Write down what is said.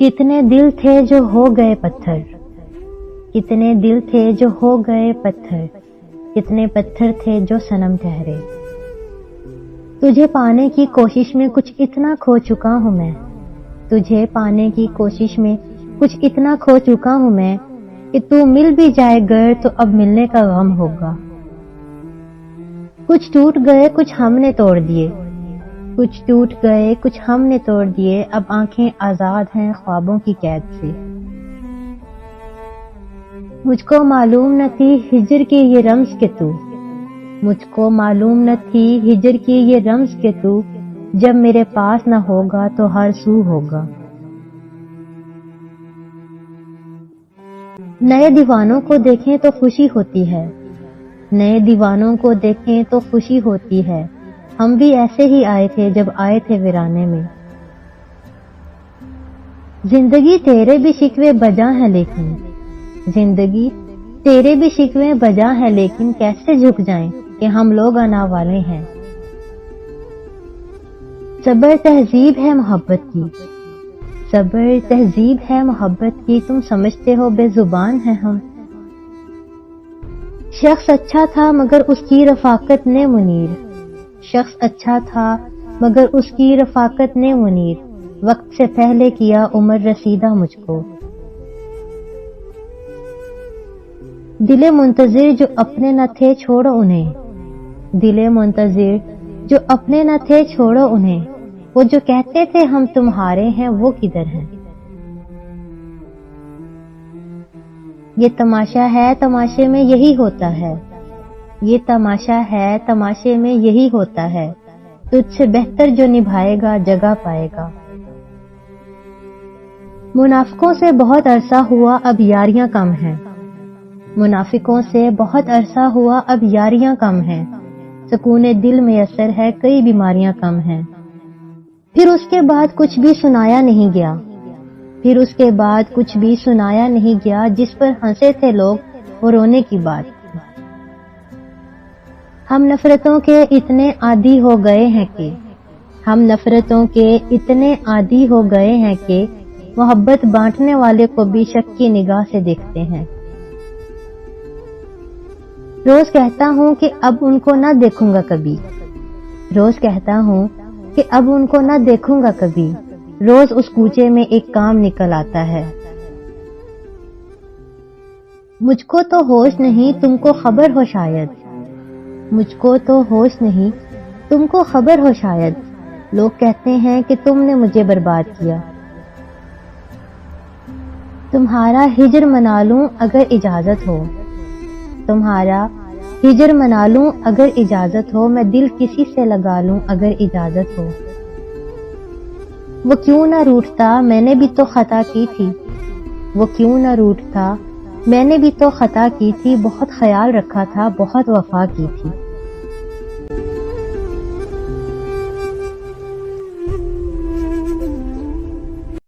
کتنے دل تھے جو ہو گئے پتھر، کتنے دل تھے جو ہو گئے پتھر، کتنے پتھر تھے جو صنم ٹھہرے۔ تجھے پانے کی کوشش میں کچھ اتنا کھو چکا ہوں میں، تجھے پانے کی کوشش میں کچھ اتنا کھو چکا ہوں میں کہ تو مل بھی جائے گر تو اب ملنے کا غم ہوگا۔ کچھ ٹوٹ گئے کچھ ہم نے توڑ دیے، کچھ ٹوٹ گئے کچھ ہم نے توڑ دیے، اب آنکھیں آزاد ہیں خوابوں کی قید سے۔ مجھ کو معلوم نہ تھی ہجر کی یہ رمز کہ تو، مجھ کو معلوم نہ تھی ہجر کی یہ رمز کہ تو، جب میرے پاس نہ ہوگا تو ہر سو ہوگا۔ نئے دیوانوں کو دیکھیں تو خوشی ہوتی ہے، نئے دیوانوں کو دیکھیں تو خوشی ہوتی ہے، ہم بھی ایسے ہی آئے تھے جب آئے تھے ویرانے میں۔ زندگی تیرے بھی شکوے بجا ہیں لیکن، زندگی تیرے بھی شکوے بجا ہیں لیکن کیسے جھک جائیں کہ ہم لوگ آنا والے ہیں۔ صبر تہذیب ہے محبت کی، صبر تہذیب ہے محبت کی، تم سمجھتے ہو بے زبان ہے ہم۔ شخص اچھا تھا مگر اس کی رفاقت نے منیر، شخص اچھا تھا مگر اس کی رفاقت نے منیر، وقت سے پہلے کیا عمر رسیدہ مجھ کو۔ دل منتظر جو اپنے نہ تھے چھوڑو انہیں، دل منتظر جو اپنے نہ تھے چھوڑو انہیں، وہ جو کہتے تھے ہم تمہارے ہیں وہ کدھر ہیں۔ یہ تماشا ہے تماشے میں یہی ہوتا ہے، یہ تماشا ہے تماشے میں یہی ہوتا ہے، تجھ سے بہتر جو نبھائے گا جگہ پائے گا۔ منافقوں سے بہت عرصہ ہوا اب یاریاں کم ہیں، منافقوں سے بہت عرصہ ہوا اب یاریاں کم ہیں، سکون دل میں اثر ہے کئی بیماریاں کم ہیں۔ پھر اس کے بعد کچھ بھی سنایا نہیں گیا، پھر اس کے بعد کچھ بھی سنایا نہیں گیا، جس پر ہنسے تھے لوگ وہ رونے کی بات۔ ہم نفرتوں کے اتنے عادی ہو گئے ہیں کہ، ہم نفرتوں کے اتنے عادی ہو گئے ہیں کہ محبت بانٹنے والے کو بھی شک کی نگاہ سے دیکھتے ہیں۔ روز کہتا ہوں کہ اب ان کو نہ دیکھوں گا کبھی، روز کہتا ہوں کہ اب ان کو نہ دیکھوں گا کبھی، روز اس کوچے میں ایک کام نکل آتا ہے۔ مجھ کو تو ہوش نہیں تم کو خبر ہو شاید، مجھ کو تو ہوش نہیں تم کو خبر ہو شاید، لوگ کہتے ہیں کہ تم نے مجھے برباد کیا۔ تمہارا ہجر منا لوں اگر اجازت ہو، تمہارا ہجر منا لوں اگر اجازت ہو، میں دل کسی سے لگا لوں اگر اجازت ہو۔ وہ کیوں نہ روٹھتا میں نے بھی تو خطا کی تھی، وہ کیوں نہ روٹھتا میں نے بھی تو خطا کی تھی، بہت خیال رکھا تھا بہت وفا کی تھی۔